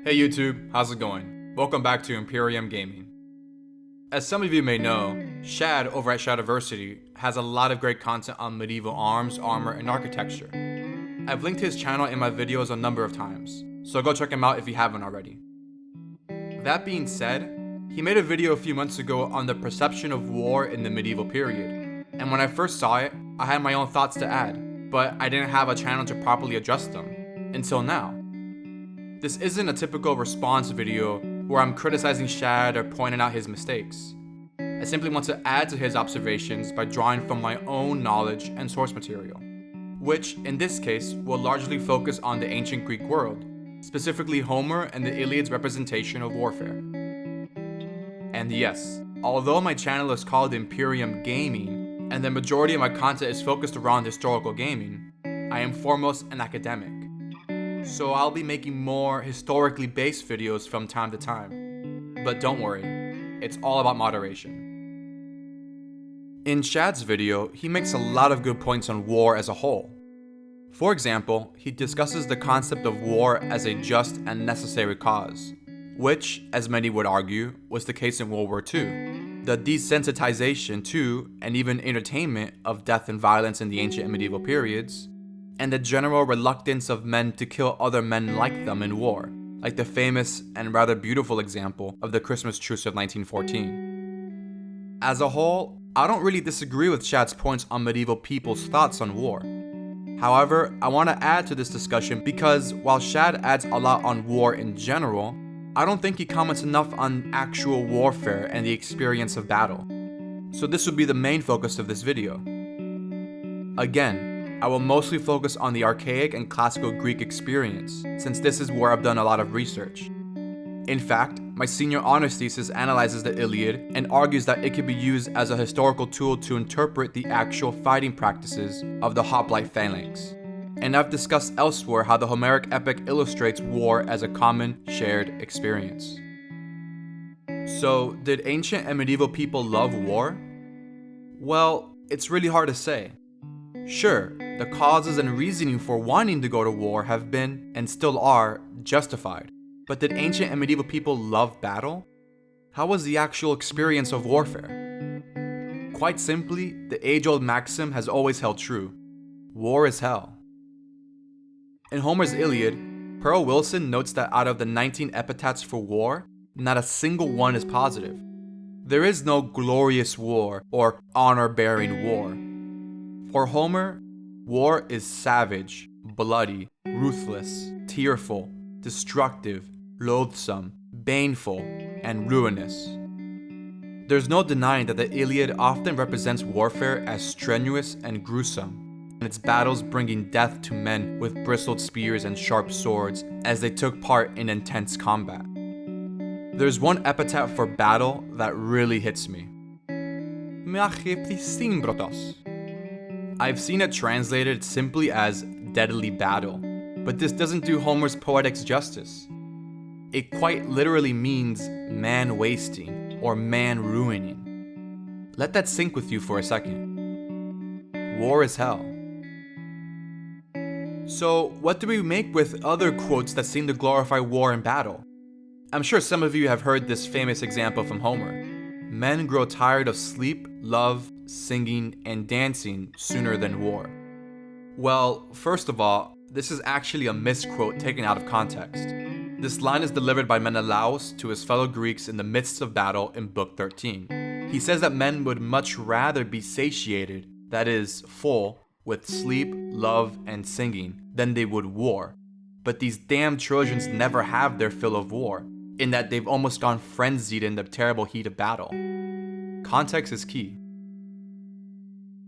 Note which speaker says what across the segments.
Speaker 1: Hey YouTube, how's it going? Welcome back to Imperium Gaming. As some of you may know, Shad over at Shadiversity has a lot of great content on medieval arms, armor, and architecture. I've linked his channel in my videos a number of times, so go check him out if you haven't already. That being said, he made a video a few months ago on the perception of war in the medieval period, and when I first saw it, I had my own thoughts to add, but I didn't have a channel to properly address them, until now. This isn't a typical response video where I'm criticizing Shad or pointing out his mistakes. I simply want to add to his observations by drawing from my own knowledge and source material, which in this case will largely focus on the ancient Greek world, specifically Homer and the Iliad's representation of warfare. And yes, although my channel is called Imperium Gaming, and the majority of my content is focused around historical gaming, I am foremost an academic. So I'll be making more historically based videos from time to time. But don't worry, it's all about moderation. In Shad's video, he makes a lot of good points on war as a whole. For example, he discusses the concept of war as a just and necessary cause, which, as many would argue, was the case in World War II. The desensitization to, and even entertainment of death and violence in the ancient and medieval periods, and the general reluctance of men to kill other men like them in war, like the famous and rather beautiful example of the Christmas truce of 1914. As a whole, I don't really disagree with Shad's points on medieval people's thoughts on war. However, I want to add to this discussion because while Shad adds a lot on war in general, I don't think he comments enough on actual warfare and the experience of battle. So this would be the main focus of this video. Again, I will mostly focus on the archaic and classical Greek experience, since this is where I've done a lot of research. In fact, my senior honors thesis analyzes the Iliad and argues that it could be used as a historical tool to interpret the actual fighting practices of the hoplite phalanx. And I've discussed elsewhere how the Homeric epic illustrates war as a common, shared experience. So, did ancient and medieval people love war? Well, it's really hard to say. Sure, the causes and reasoning for wanting to go to war have been, and still are, justified. But did ancient and medieval people love battle? How was the actual experience of warfare? Quite simply, the age-old maxim has always held true. War is hell. In Homer's Iliad, Pearl Wilson notes that out of the 19 epithets for war, not a single one is positive. There is no glorious war or honor-bearing war. For Homer, war is savage, bloody, ruthless, tearful, destructive, loathsome, baneful, and ruinous. There's no denying that the Iliad often represents warfare as strenuous and gruesome, and its battles bringing death to men with bristled spears and sharp swords as they took part in intense combat. There's one epithet for battle that really hits me. I've seen it translated simply as deadly battle, but this doesn't do Homer's poetics justice. It quite literally means man wasting or man ruining. Let that sink with you for a second. War is hell. So, what do we make with other quotes that seem to glorify war and battle? I'm sure some of you have heard this famous example from Homer. Men grow tired of sleep, love, singing, and dancing sooner than war. Well, first of all, this is actually a misquote taken out of context. This line is delivered by Menelaus to his fellow Greeks in the midst of battle in Book 13. He says that men would much rather be satiated, that is, full, with sleep, love, and singing, than they would war. But these damn Trojans never have their fill of war, in that they've almost gone frenzied in the terrible heat of battle. Context is key.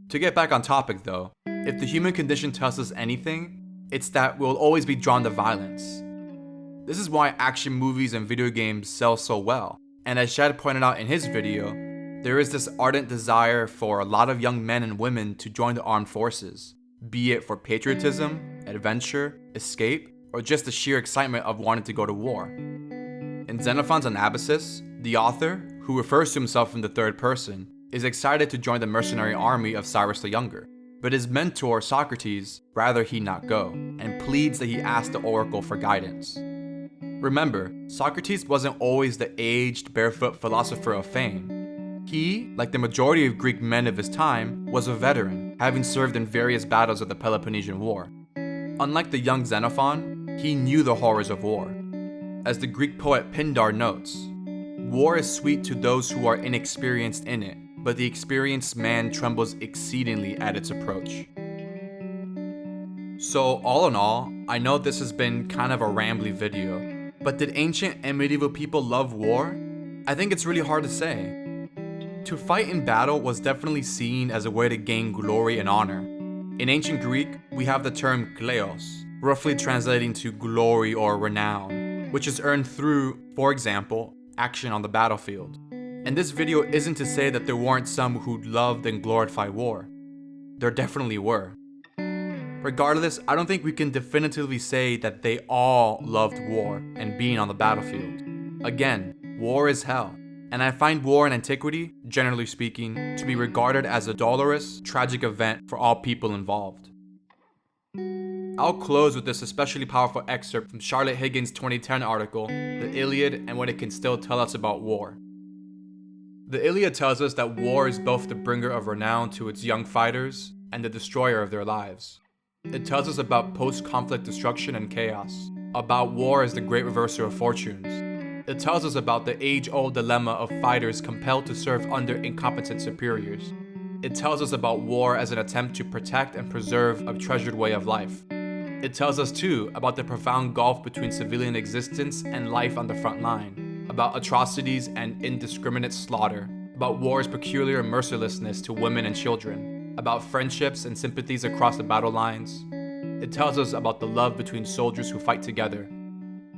Speaker 1: To get back on topic though, if the human condition tells us anything, it's that we'll always be drawn to violence. This is why action movies and video games sell so well, and as Shad pointed out in his video, there is this ardent desire for a lot of young men and women to join the armed forces, be it for patriotism, adventure, escape, or just the sheer excitement of wanting to go to war. In Xenophon's Anabasis, the author, who refers to himself in the third person, is excited to join the mercenary army of Cyrus the Younger, but his mentor, Socrates, rather he not go, and pleads that he ask the oracle for guidance. Remember, Socrates wasn't always the aged, barefoot philosopher of fame. He, like the majority of Greek men of his time, was a veteran, having served in various battles of the Peloponnesian War. Unlike the young Xenophon, he knew the horrors of war. As the Greek poet Pindar notes, "War is sweet to those who are inexperienced in it, but the experienced man trembles exceedingly at its approach." So all in all, I know this has been kind of a rambly video, but did ancient and medieval people love war? I think it's really hard to say. To fight in battle was definitely seen as a way to gain glory and honor. In ancient Greek, we have the term kleos, roughly translating to glory or renown, which is earned through, for example, action on the battlefield. And this video isn't to say that there weren't some who loved and glorified war. There definitely were. Regardless, I don't think we can definitively say that they all loved war and being on the battlefield. Again, war is hell, and I find war in antiquity, generally speaking, to be regarded as a dolorous, tragic event for all people involved. I'll close with this especially powerful excerpt from Charlotte Higgins' 2010 article, The Iliad and What It Can Still Tell Us About War. The Iliad tells us that war is both the bringer of renown to its young fighters and the destroyer of their lives. It tells us about post-conflict destruction and chaos, about war as the great reverser of fortunes. It tells us about the age-old dilemma of fighters compelled to serve under incompetent superiors. It tells us about war as an attempt to protect and preserve a treasured way of life. It tells us too about the profound gulf between civilian existence and life on the front line, about atrocities and indiscriminate slaughter, about war's peculiar mercilessness to women and children, about friendships and sympathies across the battle lines. It tells us about the love between soldiers who fight together.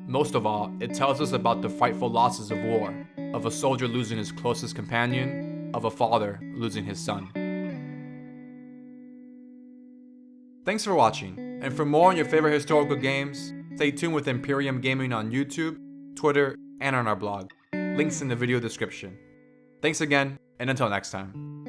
Speaker 1: Most of all, it tells us about the frightful losses of war, of a soldier losing his closest companion, of a father losing his son. Thanks for watching, and for more on your favorite historical games, stay tuned with Imperium Gaming on YouTube, Twitter, and on our blog. Links in the video description. Thanks again, and until next time.